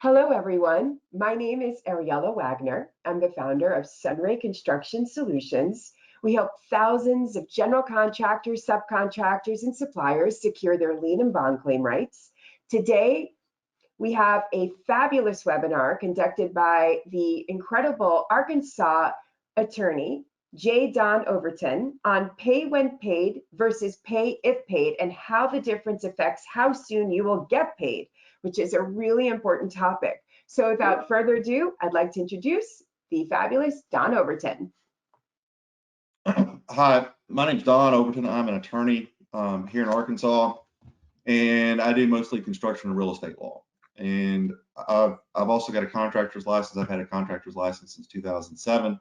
Hello, everyone. My name is Ariella Wagner. I'm the founder of SunRay Construction Solutions. We help thousands of general contractors, subcontractors, and suppliers secure their lien and bond claim rights. Today, we have a fabulous webinar conducted by the incredible Arkansas attorney, J. Don Overton, on pay when paid versus pay if paid and how the difference affects how soon you will get paid, which is a really important topic. So without further ado, I'd like to introduce the fabulous Don Overton. Hi, my name's Don Overton. I'm an attorney here in Arkansas, and I do mostly construction and real estate law. And I've also got a contractor's license. I've had a contractor's license since 2007.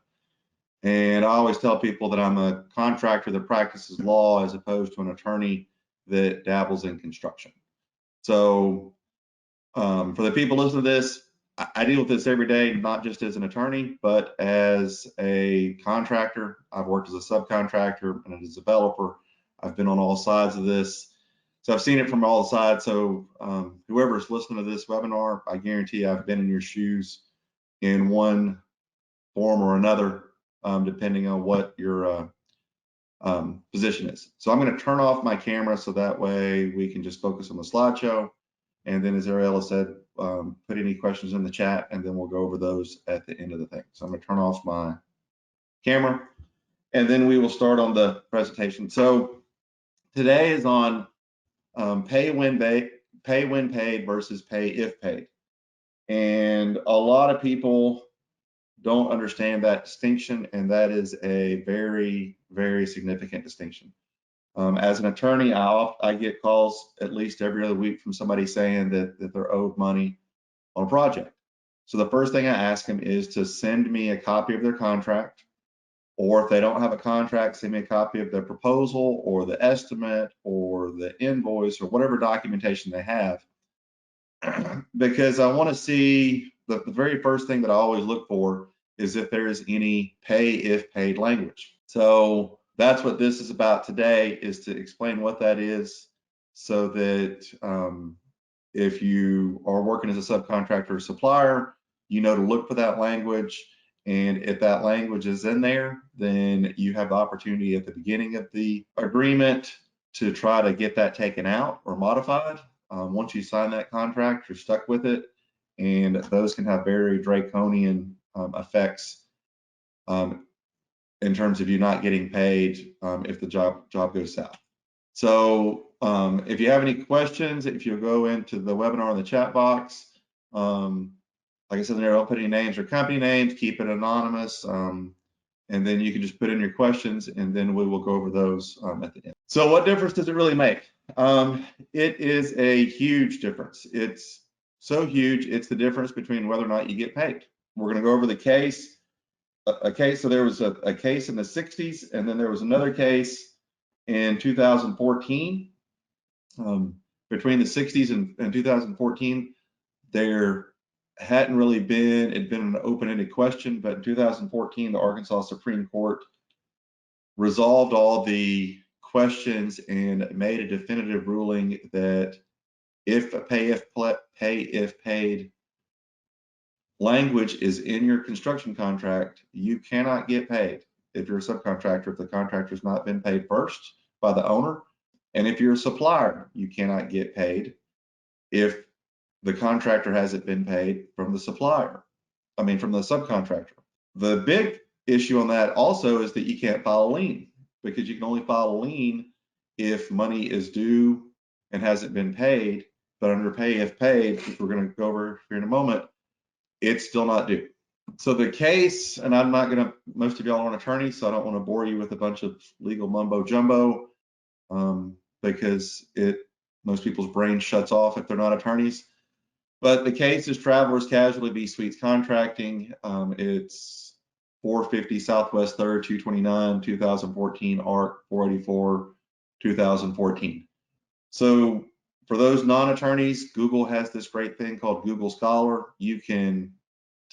And I always tell people that I'm a contractor that practices law as opposed to an attorney that dabbles in construction. So for the people listening to this, I deal with this every day, not just as an attorney, but as a contractor. I've worked as a subcontractor and as a developer. I've been on all sides of this. So I've seen it from all sides. So whoever's listening to this webinar, I guarantee I've been in your shoes in one form or another, depending on what your position is. So I'm going to turn off my camera so that way we can just focus on the slideshow. And then, as Ariella said, put any questions in the chat, and then we'll go over those at the end of the thing. So I'm going to turn off my camera, and then we will start on the presentation. So today is on pay when paid versus pay if paid. And a lot of people don't understand that distinction, and that is a very, very significant distinction. As an attorney, I get calls at least every other week from somebody saying that they're owed money on a project. So the first thing I ask them is to send me a copy of their contract, or if they don't have a contract, send me a copy of their proposal or the estimate or the invoice or whatever documentation they have, because I want to see the very first thing that I always look for is if there is any pay if paid language. So that's what this is about today, is to explain what that is, so that if you are working as a subcontractor or supplier, you know to look for that language. And if that language is in there, then you have the opportunity at the beginning of the agreement to try to get that taken out or modified. Once you sign that contract, you're stuck with it. And those can have very draconian effects in terms of you not getting paid if the job goes south. So if you have any questions, if you'll go into the webinar in the chat box, like I said, there, don't put any names or company names, keep it anonymous, and then you can just put in your questions, and then we will go over those at the end. So what difference does it really make? It is a huge difference. It's so huge, it's the difference between whether or not you get paid. We're going to go over the case. So there was a case in the 60s, and then there was another case in 2014. Between the 60s and 2014, there hadn't really been, it'd been an open-ended question, but in 2014, the Arkansas Supreme Court resolved all the questions and made a definitive ruling that if a pay if paid language is in your construction contract, you cannot get paid if you're a subcontractor if the contractor's not been paid first by the owner. And if you're a supplier, you cannot get paid if the contractor hasn't been paid from the supplier, from the subcontractor. The big issue on that also is that you can't file a lien, because you can only file a lien if money is due and hasn't been paid. But under pay if paid, which we're going to go over here in a moment, it's still not due. So the case, and I'm not going to, most of y'all aren't attorneys, so I don't want to bore you with a bunch of legal mumbo jumbo, because most people's brain shuts off if they're not attorneys. But the case is Travelers Casualty v. Suites Contracting. It's 450 Southwest 3rd, 229, 2014, ARC 484, 2014. So for those non-attorneys, Google has this great thing called Google Scholar. You can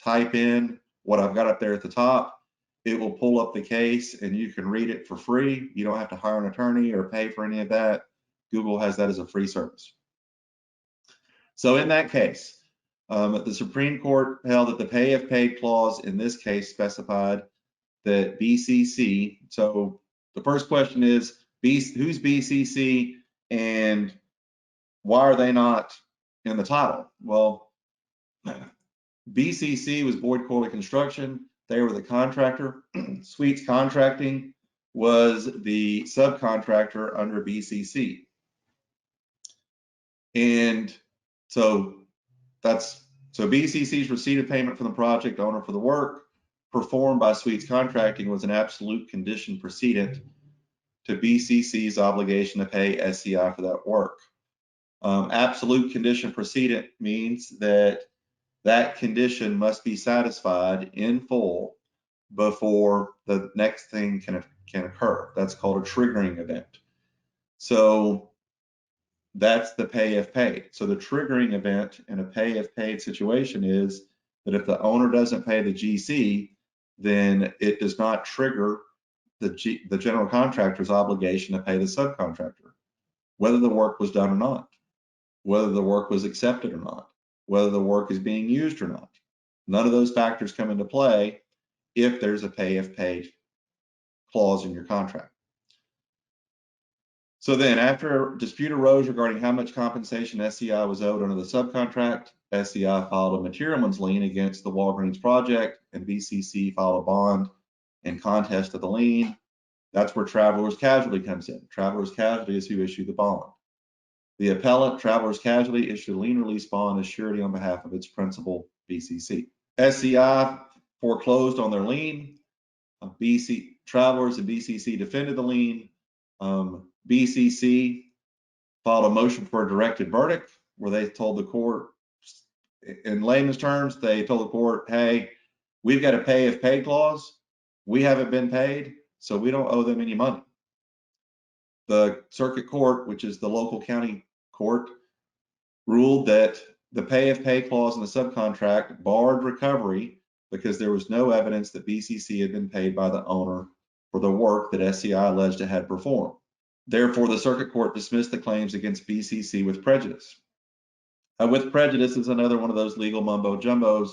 type in what I've got up there at the top. It will pull up the case, and you can read it for free. You don't have to hire an attorney or pay for any of that. Google has that as a free service. So in that case, The Supreme Court held that the pay if paid clause in this case specified that BCC, so the first question is, who's BCC and why are they not in the title? Well, BCC was Boyd Corley Construction. They were the contractor. Sweets Contracting was the subcontractor under BCC. And so BCC's receipt of payment from the project owner for the work performed by Sweets Contracting was an absolute condition precedent to BCC's obligation to pay SCI for that work. Absolute condition precedent means that that condition must be satisfied in full before the next thing can occur. That's called a triggering event. So that's the pay if paid. So the triggering event in a pay if paid situation is that if the owner doesn't pay the GC, then it does not trigger the general contractor's obligation to pay the subcontractor, whether the work was done or not, whether the work was accepted or not, whether the work is being used or not. None of those factors come into play if there's a pay if paid clause in your contract. So then, after a dispute arose regarding how much compensation SCI was owed under the subcontract, SCI filed a materialman's lien against the Walgreens project, and BCC filed a bond in contest of the lien. That's where Travelers Casualty comes in. Travelers Casualty is who issued the bond. The appellant, Travelers Casualty, issued a lien release bond as surety on behalf of its principal, BCC. SCI foreclosed on their lien. Travelers and BCC defended the lien. BCC filed a motion for a directed verdict where they told the court, in layman's terms, they told the court, hey, we've got a pay if paid clause. We haven't been paid, so we don't owe them any money. The circuit court, which is the local county court, ruled that the pay if paid clause in the subcontract barred recovery because there was no evidence that BCC had been paid by the owner for the work that SCI alleged it had performed. Therefore, the circuit court dismissed the claims against BCC with prejudice. With prejudice is another one of those legal mumbo jumbos,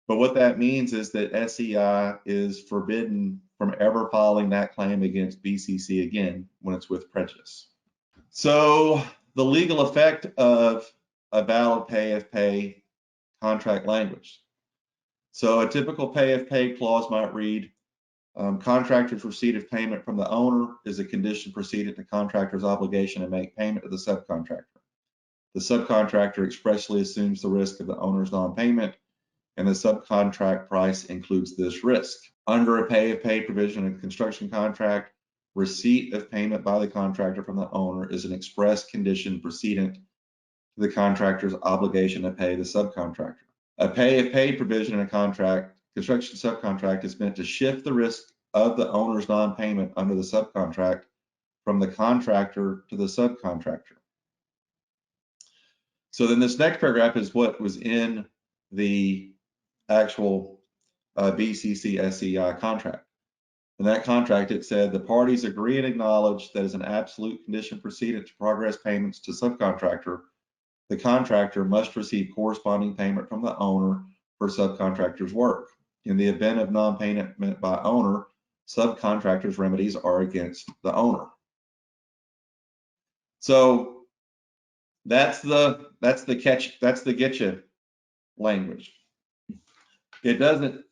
but what that means is that SCI is forbidden from ever filing that claim against BCC again when it's with prejudice. So the legal effect of a valid pay if pay contract language. So a typical pay if paid clause might read, contractor's receipt of payment from the owner is a condition precedent to contractor's obligation to make payment to the subcontractor. The subcontractor expressly assumes the risk of the owner's non-payment, and the subcontract price includes this risk. Under a pay if paid provision in a construction contract, receipt of payment by the contractor from the owner is an express condition precedent to the contractor's obligation to pay the subcontractor. A pay if paid provision in a construction subcontract is meant to shift the risk of the owner's non-payment under the subcontract from the contractor to the subcontractor. So then this next paragraph is what was in the actual BCC SCI contract. In that contract, it said the parties agree and acknowledge that as an absolute condition precedent to progress payments to subcontractor, the contractor must receive corresponding payment from the owner for subcontractor's work. In the event of non-payment by owner, subcontractor's remedies are against the owner. So that's the getcha language. It doesn't,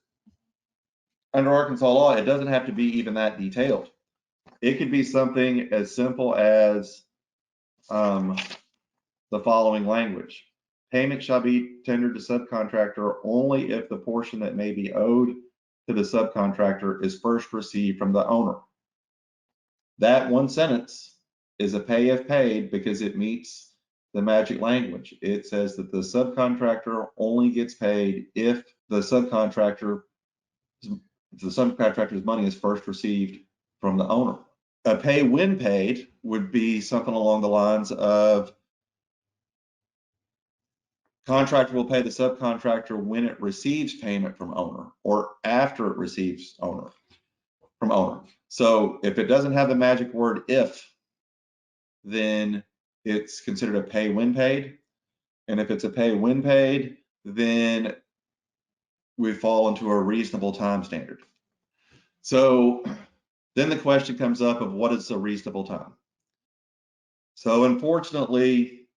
under Arkansas law, it doesn't have to be even that detailed. It could be something as simple as the following language. Payment shall be tendered to subcontractor only if the portion that may be owed to the subcontractor is first received from the owner. That one sentence is a pay if paid because it meets the magic language. It says that the subcontractor only gets paid if the subcontractor's money is first received from the owner. A pay when paid would be something along the lines of contractor will pay the subcontractor when it receives payment from owner or after it receives from owner. So if it doesn't have the magic word if, then it's considered a pay when paid. And if it's a pay when paid, then we fall into a reasonable time standard. So then the question comes up of what is a reasonable time? So unfortunately,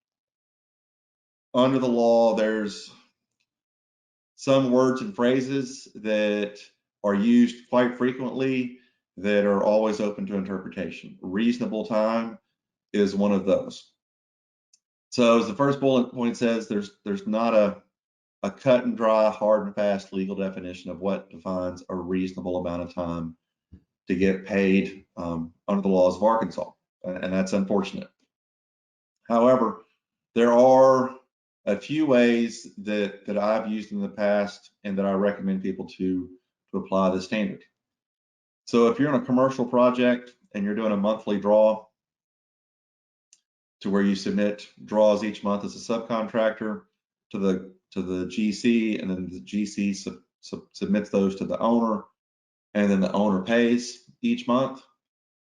under the law, there's some words and phrases that are used quite frequently that are always open to interpretation. Reasonable time is one of those. So as the first bullet point says, there's not a cut and dry, hard and fast legal definition of what defines a reasonable amount of time to get paid under the laws of Arkansas, and that's unfortunate. However, there are a few ways that I've used in the past and that I recommend people to apply the standard. So if you're in a commercial project and you're doing a monthly draw to where you submit draws each month as a subcontractor to the GC, and then the GC submits those to the owner, and then the owner pays each month.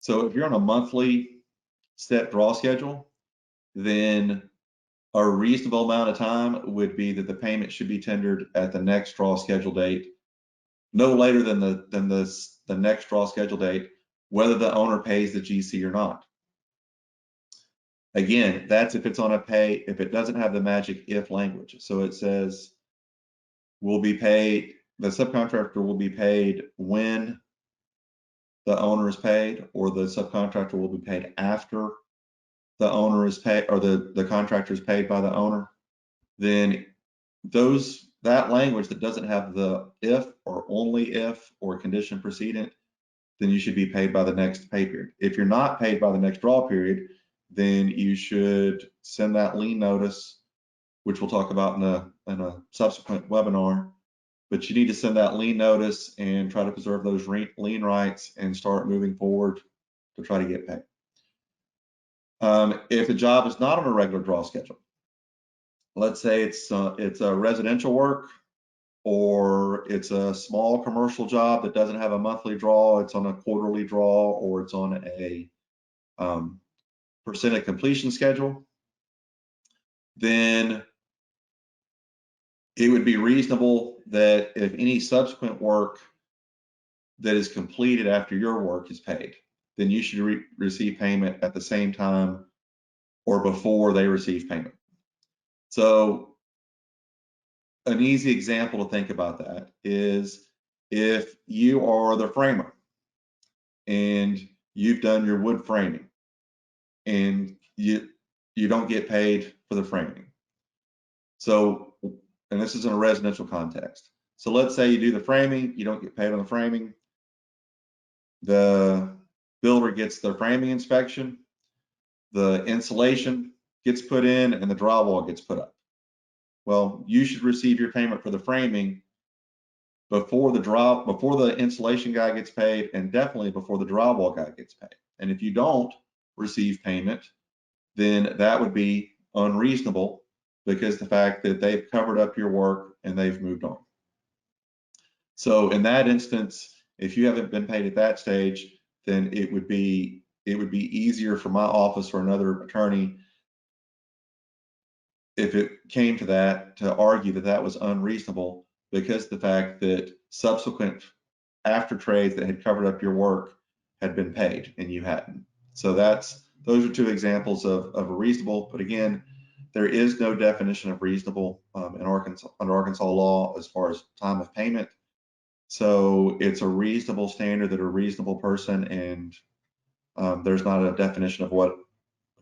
So if you're on a monthly set draw schedule, then a reasonable amount of time would be that the payment should be tendered at the next draw schedule date, no later than the next draw schedule date, whether the owner pays the GC or not. Again, that's if it's on a pay, if it doesn't have the magic if language. So it says will be paid, the subcontractor will be paid when the owner is paid, or the subcontractor will be paid after the owner is paid, or the contractor is paid by the owner. Then that language that doesn't have the if or only if or condition precedent, then you should be paid by the next pay period. If you're not paid by the next draw period, then you should send that lien notice, which we'll talk about in a subsequent webinar. But you need to send that lien notice and try to preserve those lien rights and start moving forward to try to get paid. If the job is not on a regular draw schedule, let's say it's a residential work, or it's a small commercial job that doesn't have a monthly draw, it's on a quarterly draw, or it's on a percent of completion schedule, then it would be reasonable that if any subsequent work that is completed after your work is paid, then you should receive payment at the same time or before they receive payment. So an easy example to think about that is if you are the framer and you've done your wood framing and you don't get paid for the framing. So, and this is in a residential context. So let's say you do the framing, you don't get paid on the framing. The builder gets the framing inspection, the insulation gets put in, and the drywall gets put up. Well, you should receive your payment for the framing before the insulation guy gets paid, and definitely before the drywall guy gets paid. And if you don't receive payment, then that would be unreasonable, because the fact that they've covered up your work and they've moved on. So in that instance, if you haven't been paid at that stage, then it would be easier for my office or another attorney, if it came to that, to argue that that was unreasonable, because the fact that subsequent after trades that had covered up your work had been paid and you hadn't. So those are two examples of a reasonable, but again, there is no definition of reasonable under Arkansas law as far as time of payment. So it's a reasonable standard that a reasonable person, and there's not a definition of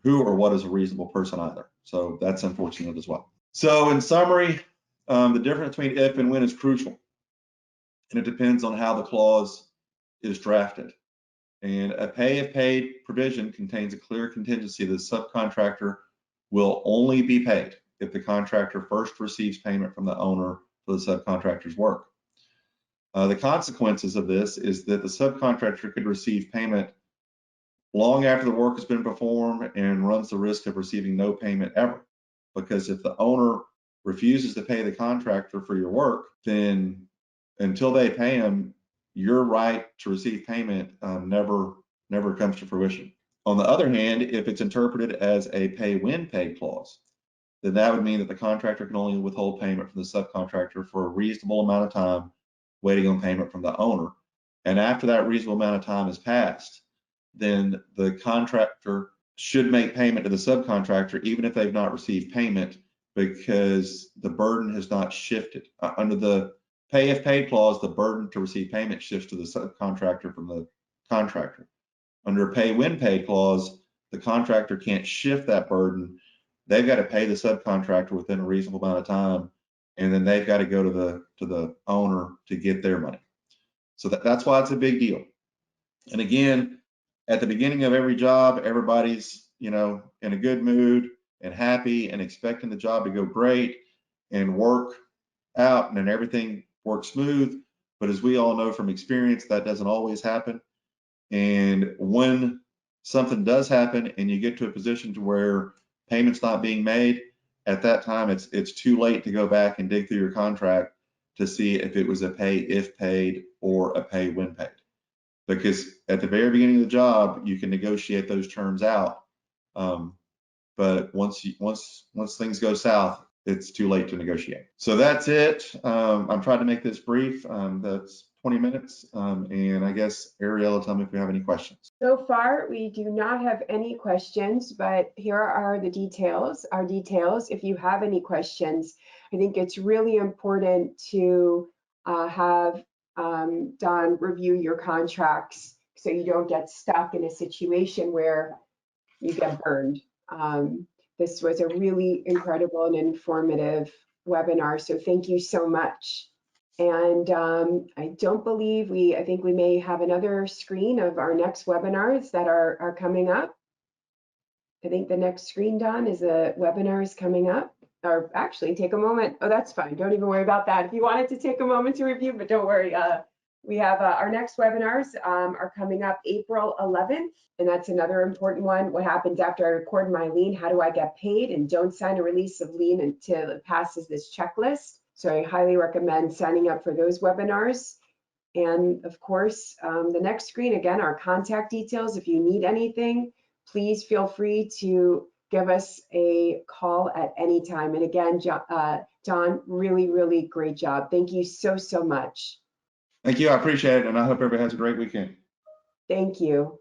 who or what is a reasonable person either. So that's unfortunate as well. So in summary, the difference between if and when is crucial, and it depends on how the clause is drafted. And a pay if paid provision contains a clear contingency that the subcontractor will only be paid if the contractor first receives payment from the owner for the subcontractor's work. The consequences of this is that the subcontractor could receive payment long after the work has been performed and runs the risk of receiving no payment ever. Because if the owner refuses to pay the contractor for your work, then until they pay him, your right to receive payment never comes to fruition. On the other hand, if it's interpreted as a pay when paid clause, then that would mean that the contractor can only withhold payment from the subcontractor for a reasonable amount of time, waiting on payment from the owner. And after that reasonable amount of time has passed, then the contractor should make payment to the subcontractor, even if they've not received payment, because the burden has not shifted. Under the pay if paid clause, the burden to receive payment shifts to the subcontractor from the contractor. Under a pay when paid clause, the contractor can't shift that burden. They've got to pay the subcontractor within a reasonable amount of time, and then they've got to go to the owner to get their money. So that's why it's a big deal. And again, at the beginning of every job, everybody's, you know, in a good mood and happy and expecting the job to go great and work out, and then everything works smooth. But as we all know from experience, that doesn't always happen. And when something does happen and you get to a position to where payment's not being made, at that time it's too late to go back and dig through your contract to see if it was a pay if paid or a pay when paid. Because at the very beginning of the job, you can negotiate those terms out. But once things go south, it's too late to negotiate. So that's it. I'm trying to make this brief. That's 20 minutes. And I guess Ariella, tell me if you have any questions. So far, we do not have any questions, but here are the details, our details. If you have any questions, I think it's really important to have Don review your contracts so you don't get stuck in a situation where you get burned. This was a really incredible and informative webinar, so thank you so much. And I don't believe I think we may have another screen of our next webinars that are coming up. I think the next screen, Don, is a webinar is coming up. Or actually, take a moment. Oh, that's fine. Don't even worry about that. If you wanted to take a moment to review, but don't worry. We have our next webinars are coming up April 11th, and that's another important one. What happens after I record my lien? How do I get paid? And don't sign a release of lien until it passes this checklist. So I highly recommend signing up for those webinars. And of course, the next screen, again, our contact details. If you need anything, please feel free to give us a call at any time. And again, Don, really, really great job. Thank you so, so much. Thank you. I appreciate it. And I hope everybody has a great weekend. Thank you.